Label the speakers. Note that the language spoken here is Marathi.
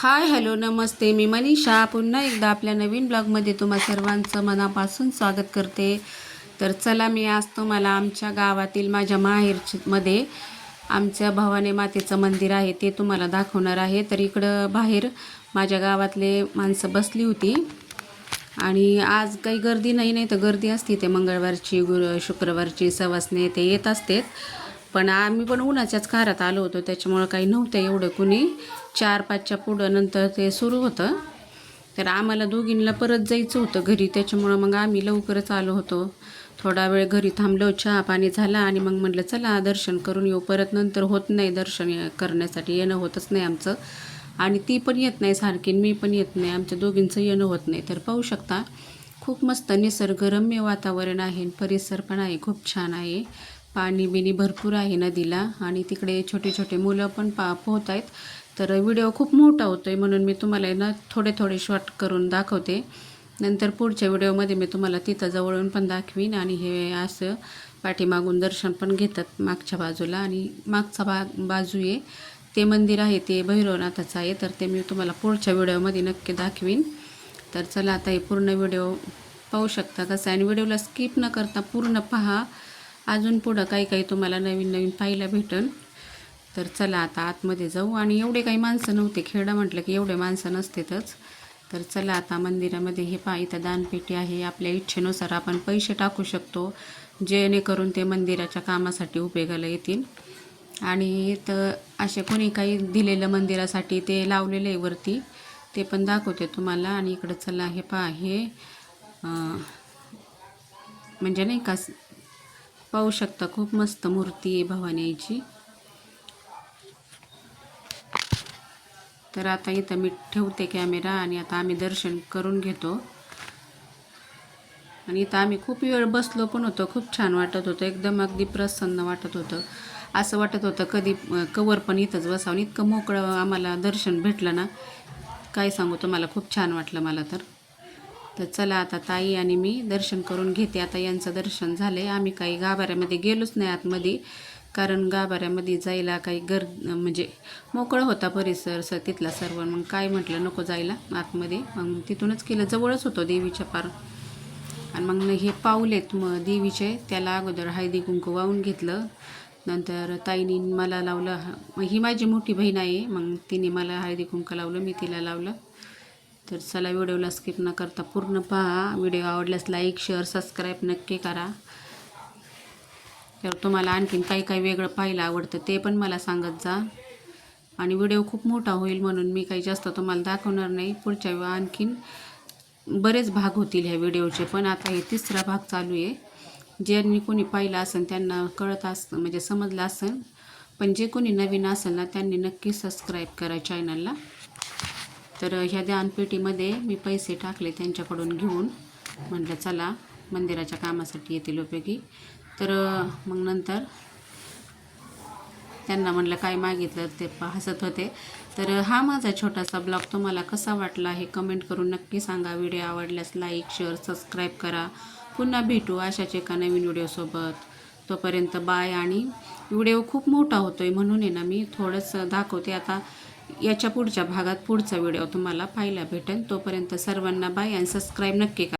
Speaker 1: हाय हॅलो नमस्ते, मी मनीषा पुन्हा एकदा आपल्या नवीन ब्लॉगमध्ये तुम्हा सर्वांचं मनापासून स्वागत करते. तर चला, मी आज तुम्हाला आमच्या गावातील माझ्या माहेरमध्ये आमच्या भवानी मातेचं मंदिर आहे ते तुम्हाला दाखवणार आहे. तर इकडं बाहेर माझ्या गावातले माणसं बसली होती आणि आज काही गर्दी नाही तर गर्दी असती ते मंगळवारची शुक्रवारची सवासने ते येत असते. पण आम्ही पण उन्हाच्याच कारात आलो होतो त्याच्यामुळं काही नव्हतं एवढं कुणी. 4-5च्या पुढं नंतर ते सुरू होतं. तर आम्हाला दोघींना परत जायचं होतं घरी, त्याच्यामुळं मग आम्ही लवकरच आलो होतो. थोडा वेळ घरी थांबलो, चहा पाणी झाला आणि मग म्हटलं चला दर्शन करून येऊ. परत नंतर होत नाही दर्शन करण्यासाठी, येणं होतच नाही आमचं. आणि ती पण येत नाही सारखी, मी पण येत नाही, आमच्या दोघींचं येणं होत नाही. तर पाहू शकता खूप मस्त निसर्गरम्य वातावरण आहे, परिसर पण आहे खूप छान आहे. पाणी बिणी भरपूर आहे नदीला आणि तिकडे छोटे छोटे मुलं पण पोहत आहेत. तर व्हिडिओ खूप मोठा होतो आहे म्हणून मी तुम्हाला ना थोडे शॉर्ट करून दाखवते. नंतर पुढच्या व्हिडिओमध्ये मी तुम्हाला तिथं जवळून पण दाखवीन. आणि हे असं पाठीमागून दर्शन पण घेतात मागच्या बाजूला. आणि मागचा बाजू आहे ते मंदिर आहे ते भैरवनाथाचं आहे. तर ते मी तुम्हाला पुढच्या व्हिडिओमध्ये नक्की दाखवीन. तर चला आता हे पूर्ण व्हिडिओ पाहू शकता कसं आहे, आणि व्हिडिओला स्किप न करता पूर्ण पहा. अजून पुढं काही तुम्हाला नवीन पाहायला भेटेल. तर चला आता आतमध्ये जाऊ. आणि एवढे काही माणसं नव्हते, खेडा म्हटलं की एवढे माणसं नसतेतच. तर चला आता मंदिरामध्ये हे पहा, इथं दानपेटी आहे. आपल्या इच्छेनुसार आपण पैसे टाकू शकतो जेणेकरून ते मंदिराच्या कामासाठी उपयोगाला येतील. आणि इथं असे कोणी काही दिलेलं मंदिरासाठी ते लावलेलं आहे वरती, ते पण दाखवते तुम्हाला. आणि इकडं चला हे पहा, हे म्हणजे नाही का पाहू शकता खूप मस्त मूर्ती आहे भवानीची. तर आता इथं मी ठेवते कॅमेरा आणि आता आम्ही दर्शन करून घेतो. आणि इथं आम्ही खूप वेळ बसलो पण होतो, खूप छान वाटत होतं, एकदम अगदी प्रसन्न वाटत होतं. असं वाटत होतं कधी कवर पण इथंच बसावं. इतकं मोकळं आम्हाला दर्शन भेटलं ना, काय सांगू तुम्हाला, खूप छान वाटलं मला तर. तर चला आता ताई आणि मी दर्शन करून घेते. आता यांचं दर्शन झालं आहे. आम्ही काही गाभाऱ्यामध्ये गेलोच नाही आतमध्ये, कारण गाभाऱ्यामध्ये जायला काही म्हणजे मोकळं होता परिसर तिथला सर्व. मग काय म्हटलं नको जायला आतमध्ये, मग तिथूनच केलं, जवळच होतो देवीच्या पार. आणि मग हे पाऊलेत देवीचे, त्याला अगोदर हळदी कुंकू वाहून घेतलं. नंतर ताईनी मला लावलं, ही माझी मोठी बहीण आहे, मग तिने मला हळदी कुंकू लावलं, मी तिला लावलं. तर चला व्हिडिओला स्किप न करता पूर्ण पहा. व्हिडिओ आवडल्यास लाईक शेअर सबस्क्राईब नक्की करा. तर तुम्हाला आणखीन काही वेगळं पाहायला आवडतं ते पण मला सांगत जा. आणि व्हिडिओ खूप मोठा होईल म्हणून मी काही जास्त तुम्हाला दाखवणार नाही. पुढच्या वेळा आणखीन बरेच भाग होतील ह्या व्हिडिओचे. पण आता हे 3रा भाग चालू आहे. ज्यांनी कोणी पाहिलं असेल त्यांना कळत असतं, म्हणजे समजलं असेल. पण जे कोणी नवीन असेल ना त्यांनी नक्की सबस्क्राईब करा चॅनलला. तर ह्या दानपेटीमध्ये मी पैसे टाकले त्यांच्याकडून घेऊन, म्हटलं चला मंदिराच्या कामासाठी येतील उपयोगी. तर मग नंतर त्यांना म्हटलं काय मागितलं ते हसत होते. तर हा माझा छोटासा ब्लॉग तुम्हाला कसा वाटला हे कमेंट करून नक्की सांगा. व्हिडिओ आवडल्यास लाईक शेअर सबस्क्राईब करा. पुन्हा भेटू अशाच एका नवीन व्हिडिओसोबत. तोपर्यंत बाय. आणि व्हिडिओ खूप मोठा होतो आहे म्हणून आहे ना मी थोडंसं दाखवते. आता याच्या पुढच्या भागात पुढचा व्हिडिओ तुम्हाला पाहायला भेटेल. तोपर्यंत सर्वांना बाय आणि सबस्क्राईब नक्की करा.